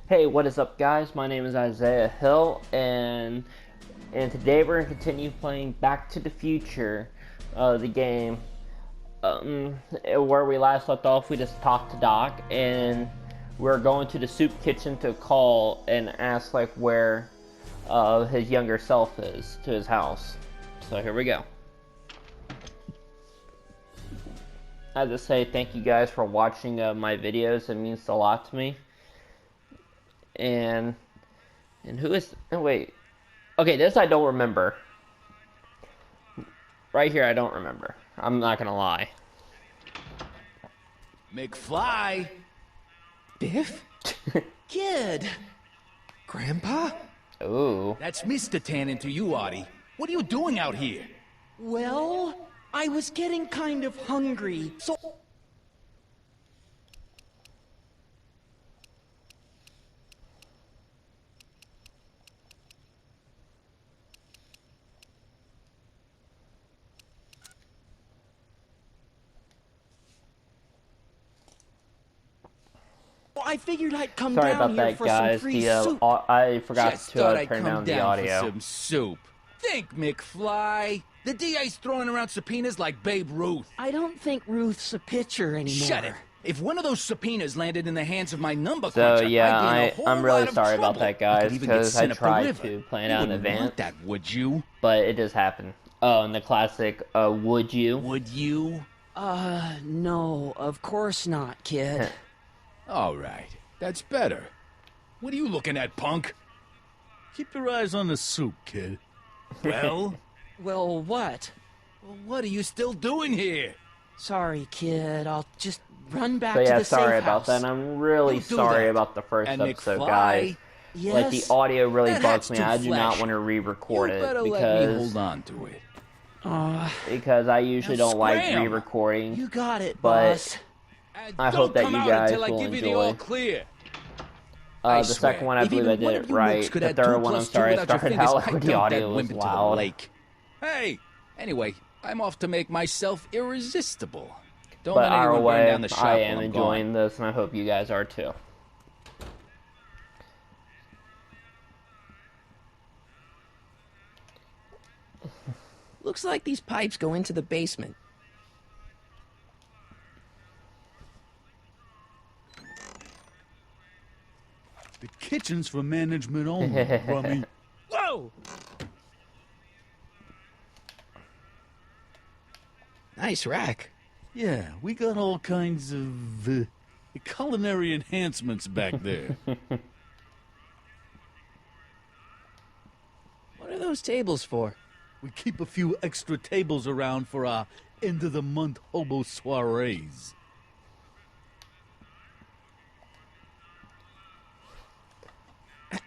Hey, what is up, guys? My name is Isaiah Hill, and today we're gonna continue playing Back to the Future, the game. Where we last left off, we just talked to Doc, and we're going to the soup kitchen to call and ask like where his younger self is to his house. So here we go. I have to say thank you guys for watching my videos. It means a lot to me. And who is? Oh, wait. Okay, this I don't remember. Right here, I don't remember. I'm not gonna lie. McFly! Biff? Kid! Grandpa? Ooh. That's Mr. Tannen to you, Artie. What are you doing out here? Well, I was getting kind of hungry, so... I figured I'd come Sorry down about here that, for guys. some free soup. I forgot Just to thought I'd turn come down the down audio. for some soup. Think, McFly. The DA's throwing around subpoenas like Babe Ruth. I don't think Ruth's a pitcher anymore. Shut it. If one of those subpoenas landed in the hands of my number So cruncher, yeah, I'd be in a whole I'm really lot of sorry about trouble. that, guys, I could even get because I sent up the tried river. to plan You out in wouldn't advance. want that, would you? But it just happened. Oh, and the classic, would you? Would you? No, of course not, kid. All right. That's better. What are you looking at, punk? Keep your eyes on the soup, kid. Well, Well, what? what are you still doing here? Sorry, kid. I'll just run back So to yeah, the sorry safe about house. that. I'm really You do sorry that. about the first And episode, McFly, guys. Yes? Like, the audio really That bugs hat's me. too I do not flesh. want to re-record You it better let me because hold on to it. because I usually Now don't like scram. re-recording. You got it, But boss. And I don't hope that come you out guys until I will give you the enjoy. all clear. The I second swear, one, I if believe I even one did of it you right. mooks could The add third 2 one, I'm plus 2 sorry, I without your started fingers, out I'd with the dump that audio was wimp into the loud. lake. Hey, anyway, I'm off to make myself irresistible. Don't But let either anyone burn way, down the shop I while am I'm enjoying gone. this, and I hope you guys are too. Looks like these pipes go into the basement. The kitchen's for management only, Rummy. Whoa! Nice rack. Yeah, we got all kinds of culinary enhancements back there. What are those tables for? We keep a few extra tables around for our end-of-the-month hobo soirees.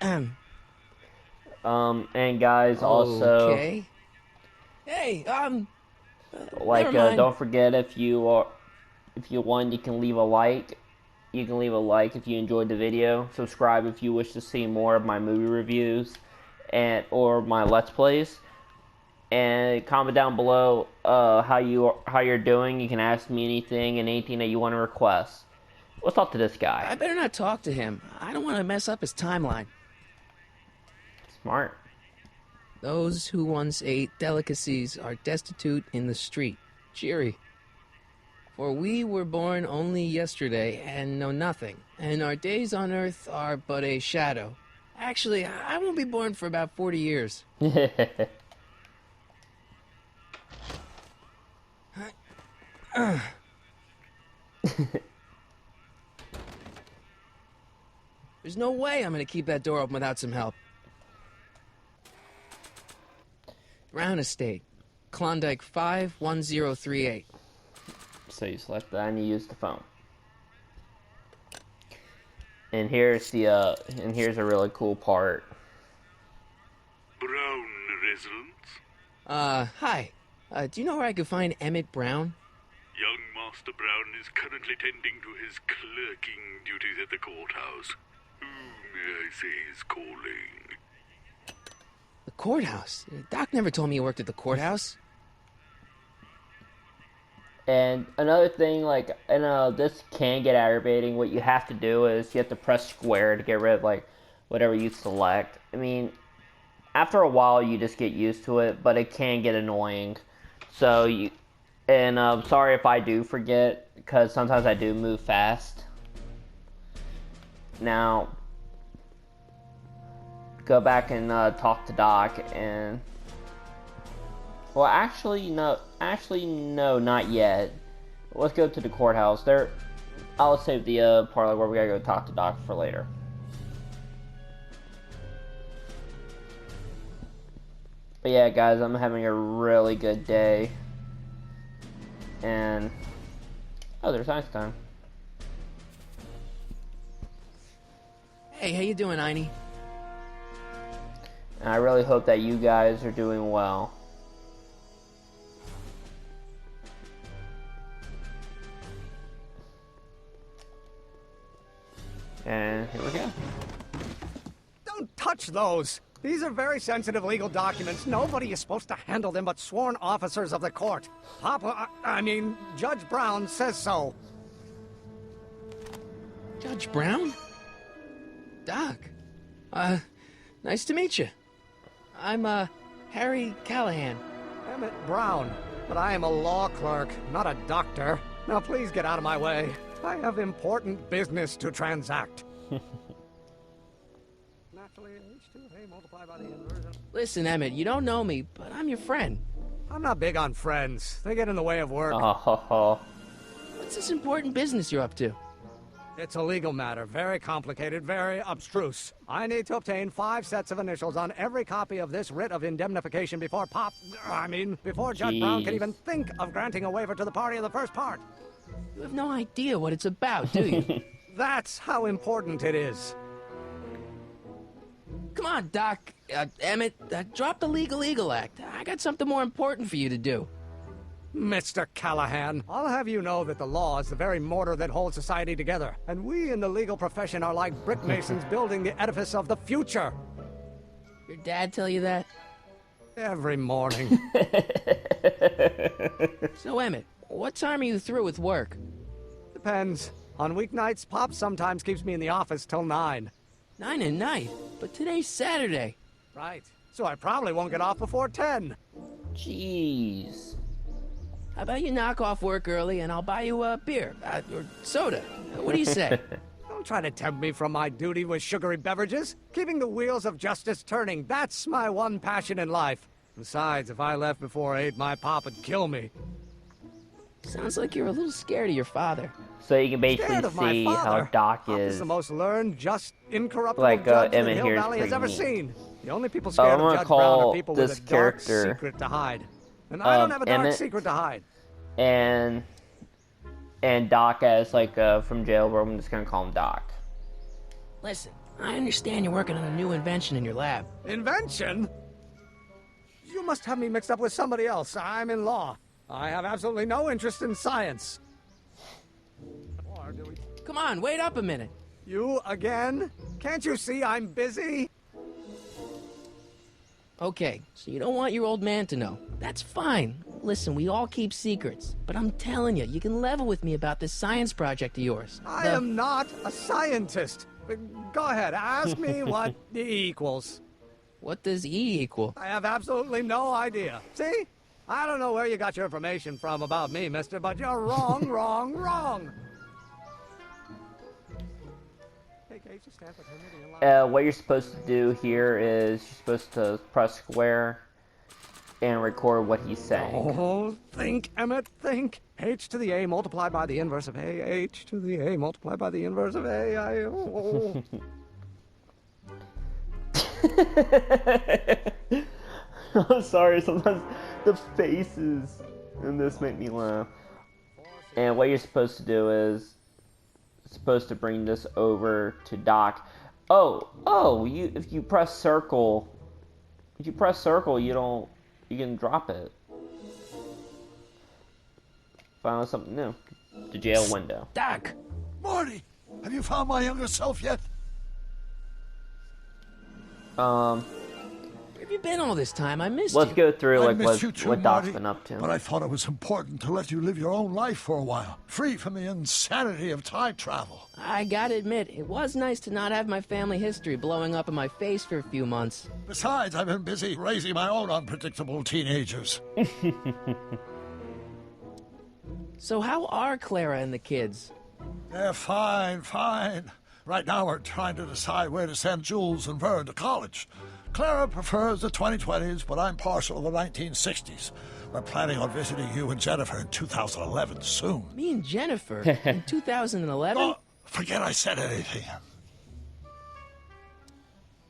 And guys, also, Okay. Hey, like, never mind. don't forget if you want, you can leave a like. You can leave a like if you enjoyed the video. Subscribe if you wish to see more of my movie reviews or my Let's Plays. And comment down below how you're doing. You can ask me anything and anything that you want to request. Let's talk to this guy. I better not talk to him. I don't want to mess up his timeline. Smart. Those who once ate delicacies are destitute in the street. Cheery. For we were born only yesterday and know nothing, and our days on earth are but a shadow. Actually, I won't be born for about 40 years. There's no way I'm gonna keep that door open without some help. Brown Estate, Klondike 51038. So you select that and you use the phone. And here's here's a really cool part. Brown residence? Hi. Do you know where I could find Emmett Brown? Young Master Brown is currently tending to his clerking duties at the courthouse. Who may I say is calling? The courthouse? Doc never told me he worked at the courthouse. And another thing, like, and this can get aggravating. What you have to do is you have to press square to get rid of, like, whatever you select. I mean, after a while, you just get used to it, but it can get annoying. So, sorry if I do forget, because sometimes I do move fast. Now, go back and talk to Doc, and... Well, actually, no, not yet. Let's go to the courthouse. I'll save the part where we gotta go talk to Doc for later. But yeah, guys, I'm having a really good day. And... Oh, there's Einstein. Hey, how you doing, Einie? And I really hope that you guys are doing well. And here we go. Don't touch those! These are very sensitive legal documents. Nobody is supposed to handle them but sworn officers of the court. Judge Brown says so. Judge Brown? Doc. Nice to meet you. I'm, Harry Callahan. Emmett Brown. But I am a law clerk, not a doctor. Now please get out of my way. I have important business to transact. Naturally, H2A multiplied by the inverse. Listen, Emmett, you don't know me, but I'm your friend. I'm not big on friends. They get in the way of work. Oh, What's this important business you're up to? It's a legal matter, very complicated, very abstruse. I need to obtain 5 sets of initials on every copy of this writ of indemnification before Judge Brown can even think of granting a waiver to the party in the first part. You have no idea what it's about, do you? That's how important it is. Come on, Doc. Emmett, drop the Legal Eagle Act. I got something more important for you to do. Mr. Callahan, I'll have you know that the law is the very mortar that holds society together, and we in the legal profession are like brick masons building the edifice of the future. Your dad tell you that? Every morning. So, Emmett, what time are you through with work? Depends. On weeknights, Pop sometimes keeps me in the office till 9. 9 at night? But today's Saturday. Right. So I probably won't get off before 10. jeez. How about you knock off work early and I'll buy you a beer, or soda. What do you say? Don't try to tempt me from my duty with sugary beverages. Keeping the wheels of justice turning, that's my one passion in life. Besides, if I left before 8, my pop would kill me. Sounds like you're a little scared of your father. So you can basically Scared of my see father. how Doc Pop is is. the most learned, just, incorruptible Like, judge that Emmett Hill here is Valley has pretty ever neat. seen. The only people I'm scared of gonna Judge Brown call are people with this a dark character, secret to hide. And I don't have a dark Emmett. secret to hide. and Doc as like from jail, but I'm just gonna call him Doc. Listen, I understand you're working on a new invention in your lab. Invention? You must have me mixed up with somebody else. I'm in law. I have absolutely no interest in science. Or do we... Come on, wait up a minute. You again? Can't you see I'm busy? Okay, so you don't want your old man to know. That's fine. Listen, we all keep secrets. But I'm telling you, you can level with me about this science project of yours. I am not a scientist. Go ahead, ask me what E equals. What does E equal? I have absolutely no idea. See? I don't know where you got your information from about me, mister, but you're wrong, wrong, wrong. Hey, Kate, just stand for 10 minutes. What you're supposed to do here is you're supposed to press square and record what he's saying. Oh, think, Emmett, think. H to the A multiplied by the inverse of A. H to the A multiplied by the inverse of A. I'm sorry, sometimes the faces in this make me laugh. And what you're supposed to do is supposed to bring this over to Doc. If you press circle, you can drop it. Find out something new. The jail window. Doc! Marty, have you found my younger self yet? have you been all this time? I missed Let's you. go through I like miss you too, what Doc's Marty, been up to. but I thought it was important to let you live your own life for a while, free from the insanity of time travel. I gotta admit, it was nice to not have my family history blowing up in my face for a few months. Besides, I've been busy raising my own unpredictable teenagers. So how are Clara and the kids? They're fine, fine. Right now we're trying to decide where to send Jules and Vern to college. Clara prefers the 2020s, but I'm partial to the 1960s. We're planning on visiting you and Jennifer in 2011 soon. Me and Jennifer in 2011? Oh, forget I said anything.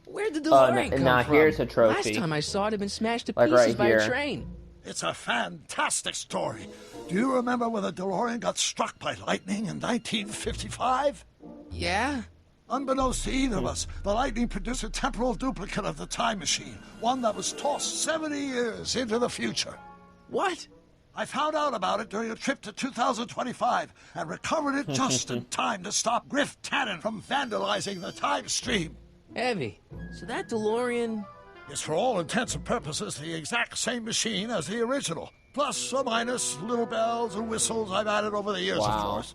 Where'd the DeLorean come now from? here's a trophy. Last time I saw it had been smashed to Like pieces right by here. a train. It's a fantastic story. Do you remember when the DeLorean got struck by lightning in 1955? Yeah? Unbeknownst to either of us, the lightning produced a temporal duplicate of the time machine, one that was tossed 70 years into the future. What? I found out about it during a trip to 2025 and recovered it just in time to stop Griff Tannen from vandalizing the time stream. Heavy. So that DeLorean... It's for all intents and purposes the exact same machine as the original. Plus or minus little bells and whistles I've added over the years, of Wow. course.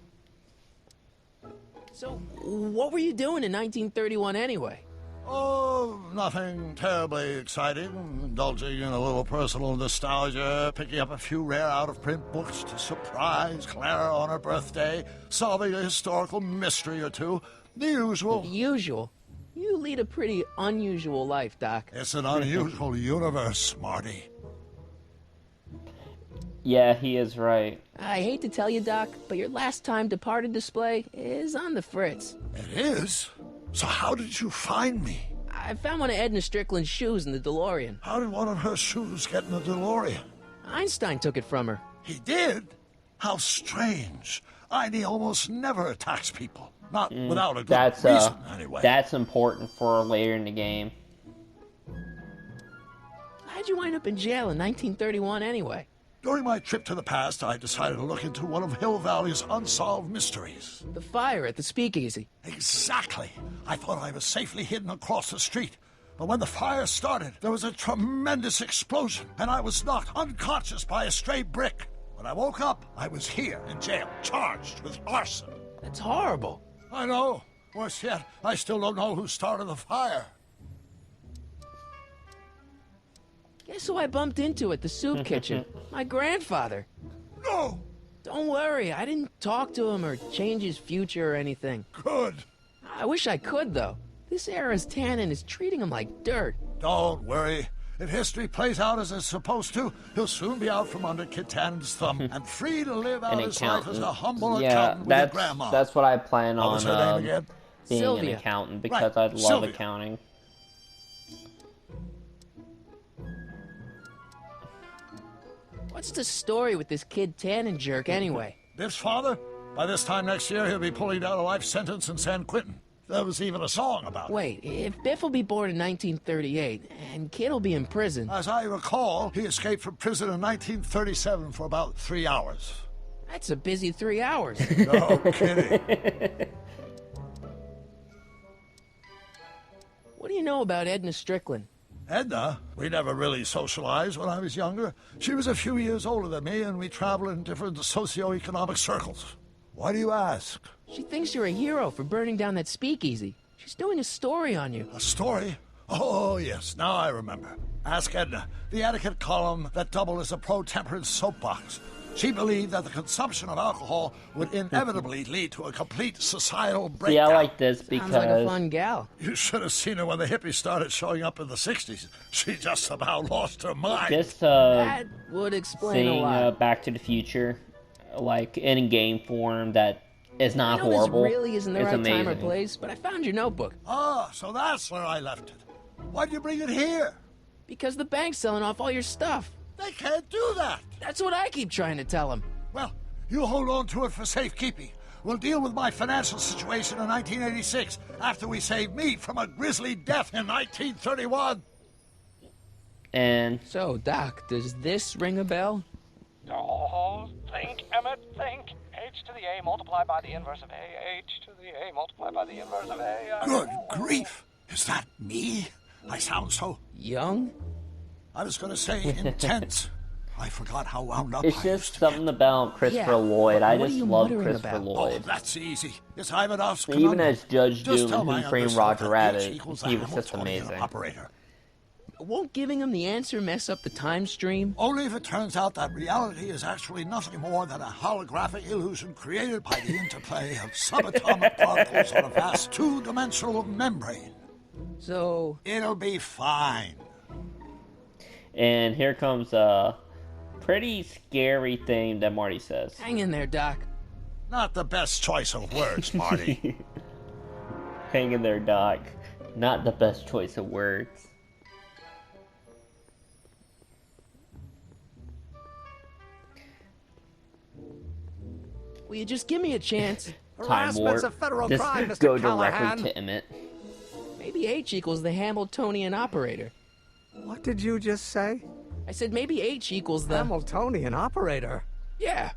So, what were you doing in 1931 anyway? Oh, nothing terribly exciting. Indulging in a little personal nostalgia, picking up a few rare out-of-print books to surprise Clara on her birthday, solving a historical mystery or two. The usual. Usual. You lead a pretty unusual life, Doc. It's an unusual universe, Marty. Yeah, he is right. I hate to tell you, Doc, but your last time departed display is on the fritz. It is? So how did you find me? I found one of Edna Strickland's shoes in the DeLorean. How did one of her shoes get in the DeLorean? Einstein took it from her. He did? How strange. Einie almost never attacks people. Not without a good That's reason, anyway. that's important for later in the game. How'd you wind up in jail in 1931 anyway? During my trip to the past, I decided to look into one of Hill Valley's unsolved mysteries. The fire at the speakeasy. Exactly. I thought I was safely hidden across the street. But when the fire started, there was a tremendous explosion, and I was knocked unconscious by a stray brick. When I woke up, I was here in jail, charged with arson. That's horrible. I know. Worse yet, I still don't know who started the fire. Guess who I bumped into at the soup kitchen? My grandfather. No! Don't worry, I didn't talk to him or change his future or anything. Good. I wish I could, though. This era's Tannen is treating him like dirt. Don't worry. If history plays out as it's supposed to, he'll soon be out from under Kit Tannen's thumb and free to live out An his life as accountant. a humble Yeah, accountant with his that's grandma. that's what I plan What on was her name again? being Sylvia. an accountant because Right, I love Sylvia. accounting. What's the story with this kid Tannen jerk anyway? Biff's father? By this time next year, he'll be pulling down a life sentence in San Quentin. There was even a song about it. Wait, if Biff will be born in 1938 and Kid will be in prison, As I recall, he escaped from prison in 1937 for about 3 hours. that's a busy 3 hours. No kidding. What do you know about Edna Strickland? Edna, we never really socialized when I was younger. She was a few years older than me, and we traveled in different socioeconomic circles. Why do you ask? She thinks you're a hero for burning down that speakeasy. She's doing a story on you. A story? Oh, yes, now I remember. Ask Edna, the etiquette column that doubled as a pro-temperance soapbox. She believed that the consumption of alcohol would inevitably lead to a complete societal breakdown. See, I like this Sounds like a because fun gal. You should have seen her when the hippies started showing up in the 60s. She just about lost her mind. this That would explain a seeing lot. Back to the Future, like in game form, that is I not know horrible. this really isn't the It's right time or amazing. place, but I found your notebook. Ah, so that's where I left it. Why'd you bring it here? Because the bank's selling off all your stuff. They can't do that. That's what I keep trying to tell him. Well, you hold on to it for safekeeping. We'll deal with my financial situation in 1986 after we save me from a grisly death in 1931. And So, Doc, does this ring a bell? Oh, think, Emmett, think. H to the A multiplied by the inverse of A. H to the A multiplied by the inverse of A. Good grief. Is that me? I sound so... Young? I was going to say intense. I forgot how wound up It's I just used to something about Christopher Yeah, Lloyd. I what are just you love muttering Christopher about? Oh, Lloyd. that's easy. It's Ivanov's Even conundrum. as Judge Just Doom tell and my Who Framed younger Roger self that Rabbit, H equals he the was just Hamiltonian amazing. operator. Won't giving him the answer mess up the time stream? Only if it turns out that reality is actually nothing more than a holographic illusion created by the interplay of subatomic particles on a vast two-dimensional membrane. So, It'll be fine. And here comes a pretty scary thing that Marty says. hang in there, Doc. Not the best choice of words, Marty. Hang in there, Doc. Not the best choice of words. Will you just give me a chance? Time Harassment's warp. a federal Just crime, Mr. go Callahan. directly to Emmett. Maybe H equals the Hamiltonian operator. What did you just say? I said maybe H equals the... Hamiltonian operator. Yeah.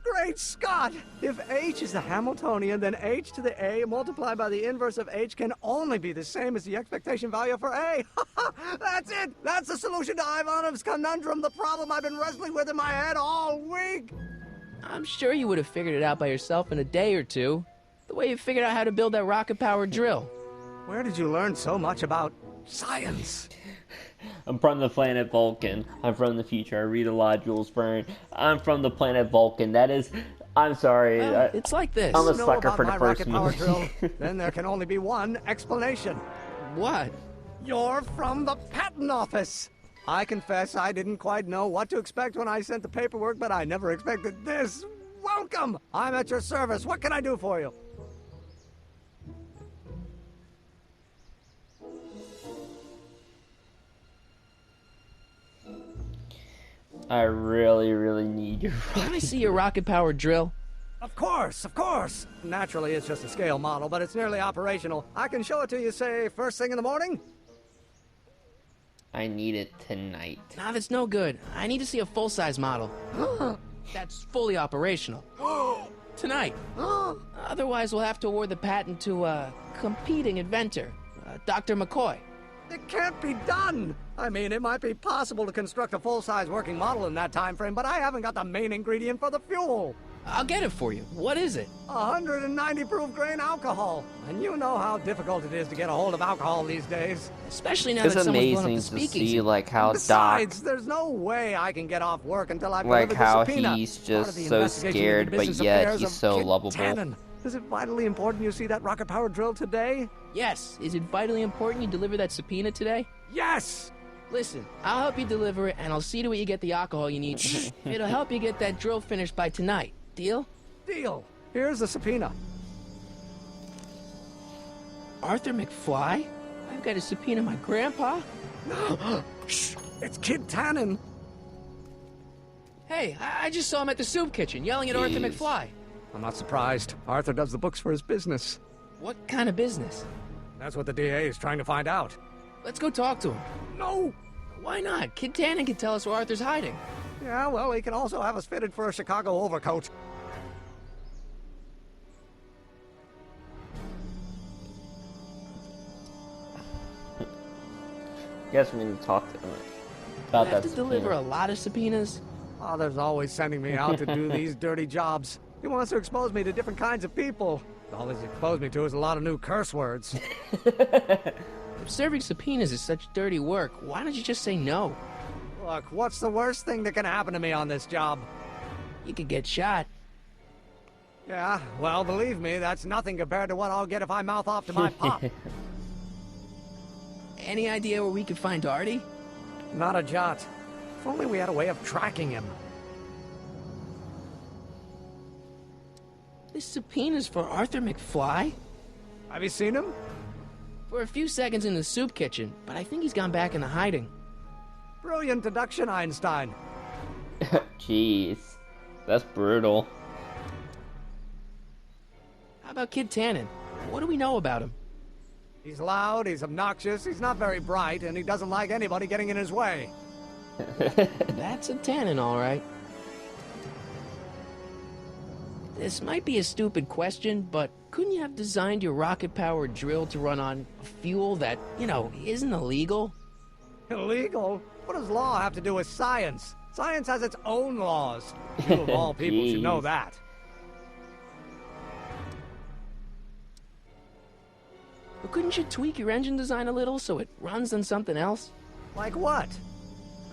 Great Scott! If H is the Hamiltonian, then H to the A multiplied by the inverse of H can only be the same as the expectation value for A. That's it! That's the solution to Ivanov's conundrum, the problem I've been wrestling with in my head all week! I'm sure you would have figured it out by yourself in a day or two. The way you figured out how to build that rocket-powered drill. Where did you learn so much about science? I'm from the planet Vulcan. I'm from the future. I read a lot of Jules Verne. I'm from the planet Vulcan. That is... I'm sorry. Well, it's like this. I'm a You know sucker about for the my first rocket power movie. drill? Then there can only be one explanation. What? You're from the patent office. I confess I didn't quite know what to expect when I sent the paperwork, but I never expected this. Welcome! I'm at your service. What can I do for you? I really, really need your Can I see your rocket-powered drill? Of course, of course. Naturally, it's just a scale model, but it's nearly operational. I can show it to you, say, first thing in the morning? I need it tonight. Nah, that's no good. I need to see a full-size model. That's fully operational. Tonight. Otherwise, we'll have to award the patent to a competing inventor, Dr. McCoy. It can't be done! I mean, it might be possible to construct a full-size working model in that time frame, but I haven't got the main ingredient for the fuel. I'll get it for you. What is it? 190 proof grain alcohol. And you know how difficult it is to get a hold of alcohol these days. Especially now It's that someone's blown up amazing the to speakeasy. see like how Doc, Besides, there's no way I can get off work until I've like delivered the how subpoena. he's Part just of the so investigation into scared, but business yet affairs he's of so Kit lovable. Tannen. Is it vitally important you see that rocket power drill today? Yes. Is it vitally important you deliver that subpoena today? Yes! Listen, I'll help you deliver it, and I'll see to it you get the alcohol you need. It'll help you get that drill finished by tonight. Deal? Deal. Here's the subpoena. Arthur McFly? I've got to subpoena my grandpa? Shh! It's Kid Tannen. Hey, I just saw him at the soup kitchen yelling at Arthur Jeez. McFly. I'm not surprised. Arthur does the books for his business. What kind of business? That's what the DA is trying to find out. Let's go talk to him. No! Why not? Kid Tannen can tell us where Arthur's hiding. Yeah, well, he can also have us fitted for a Chicago overcoat. Guess we need to talk to him about I have that to deliver subpoena. a lot of subpoenas. Father's always sending me out to do these dirty jobs. He wants to expose me to different kinds of people. All he's exposed me to is a lot of new curse words. If serving subpoenas is such dirty work, why don't you just say no? Look, what's the worst thing that can happen to me on this job? You could get shot. Yeah, well, believe me, that's nothing compared to what I'll get if I mouth off to my pop. Any idea where we could find Artie? Not a jot. If only we had a way of tracking him. This subpoena's for Arthur McFly? Have you seen him? For a few seconds in the soup kitchen, but I think he's gone back into hiding. Brilliant deduction, Einstein. Jeez, that's brutal. How about Kid Tannen? What do we know about him? He's loud, he's obnoxious, he's not very bright, and he doesn't like anybody getting in his way. That's a Tannen, all right. This might be a stupid question, but couldn't you have designed your rocket-powered drill to run on fuel that, isn't illegal? Illegal? What does law have to do with science? Science has its own laws. You of all people should know Jeez. that. But couldn't you tweak your engine design a little so it runs on something else? Like what?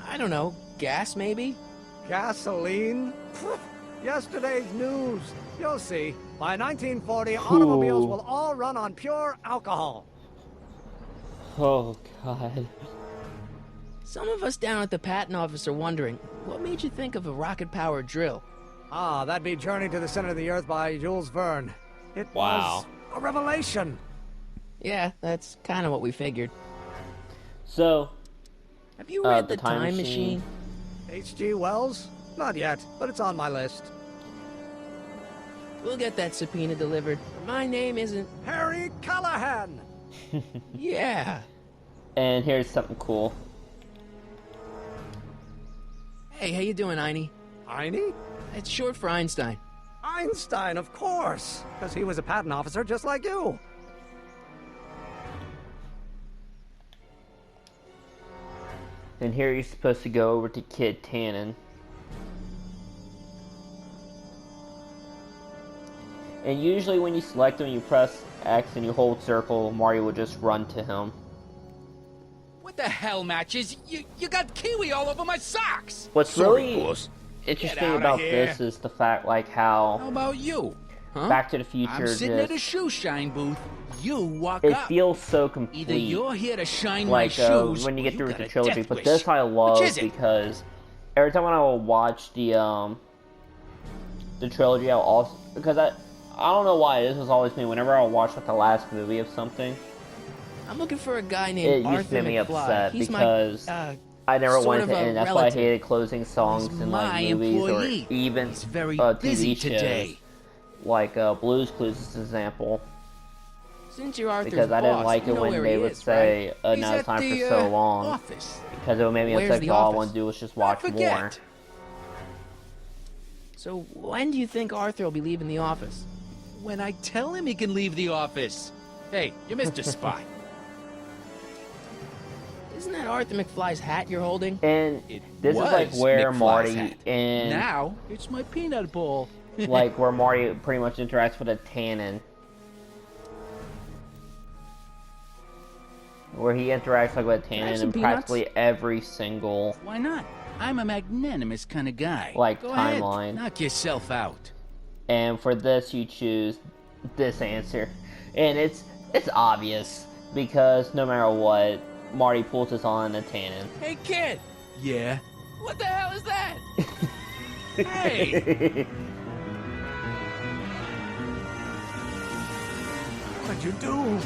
I don't know, gas maybe? Gasoline? Yesterday's news. You'll see. By 1940, automobiles will all run on pure alcohol. Oh, God. Some of us down at the patent office are wondering, what made you think of a rocket-powered drill? Ah, that'd be Journey to the Center of the Earth by Jules Verne. It Wow. was a revelation. Yeah, that's kind of what we figured. So, Have you read The The Time Time Machine? Machine? H.G. Wells? Not yet, but it's on my list. We'll get that subpoena delivered. My name isn't... Harry Callahan! Yeah. and here's something cool. Hey, how you doing, Einie? Einie? It's short for Einstein. Einstein, of course, because he was a patent officer just like you. And here you're supposed to go over to Kid Tannen. And usually when you select him, you press X and you hold circle, Mario will just run to him. What the hell, Matches? You got kiwi all over my socks! What's Sorry, really boss. interesting Get outta about here. this is the fact, like, How how about you? Huh? Back to the Future I'm sitting at a just... shoe shine booth. You walk It up. feels so complete. Either you're here to shine my like shoes, when you or get through with got the a trilogy, death but wish. this I love Which is it? because every time when I will watch the trilogy, I'll also, because I don't know why this has always been whenever I'll watch like the last movie of something, I'm looking for a guy it named used to Arthur make me McFly. upset He's because my, I never sort wanted of to a end. That's why I relative. hated closing songs He's in my like movies employee. or even He's very TV busy shows, today. like Blue's Clues is an example. Since you're Arthur's Because I didn't boss, like you it know when where they he would is, say, right? now He's it's time at for the, so long. office. Because it would make me Where's upset the because all I office? want to do was just I watch forget. more. So when do you think Arthur will be leaving the office? When I tell him he can leave the office. Hey, you Mr. Spy. Isn't that Arthur McFly's hat you're holding? And It this is like was where McFly's Marty hat. and Now, it's my peanut ball. like where Marty pretty much interacts with a Tannen. Where he interacts like with a I have Tannen some in peanuts? practically every single Why not? I'm a magnanimous kind of guy. Like, Go ahead, timeline. knock yourself out. and for this you choose this answer. And it's obvious because no matter what, Marty pulls this on a Tannen. Hey, kid! Yeah? What the hell is that? Hey! What'd you do?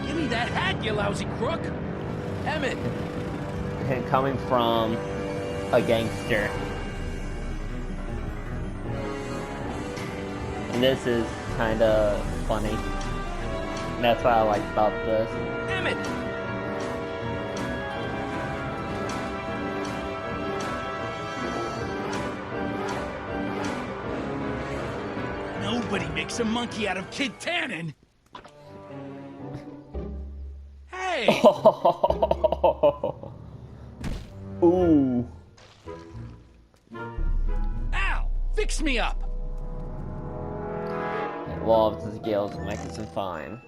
Give me that hat, you lousy crook! Emmett! And coming from a gangster. And this is kind of funny. And that's what I like about this. Emmett! Nobody makes a monkey out of Kid Tannen! Hey! Ooh. Al! Fix me up! I love the scales of Michelson Fine.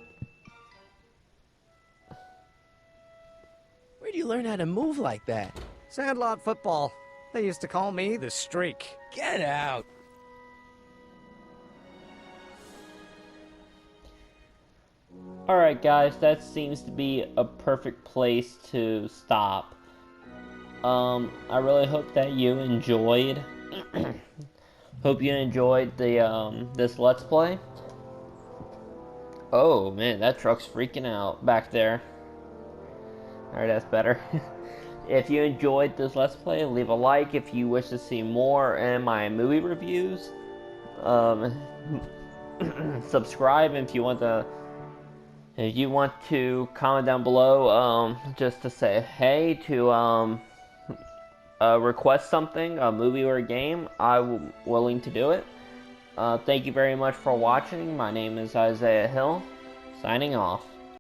Where'd you learn how to move like that? Sandlot football. They used to call me the Streak. Get out! Alright guys, that seems to be a perfect place to stop. I really hope that you enjoyed. Hope you enjoyed the this Let's Play. Oh man, that truck's freaking out back there. Alright, that's better. If you enjoyed this Let's Play, leave a like. If you wish to see more in my movie reviews, subscribe if you want to. If you want to comment down below, just to say hey, to request something, a movie or a game, I'm willing to do it. Thank you very much for watching. My name is Isaiah Hill, signing off.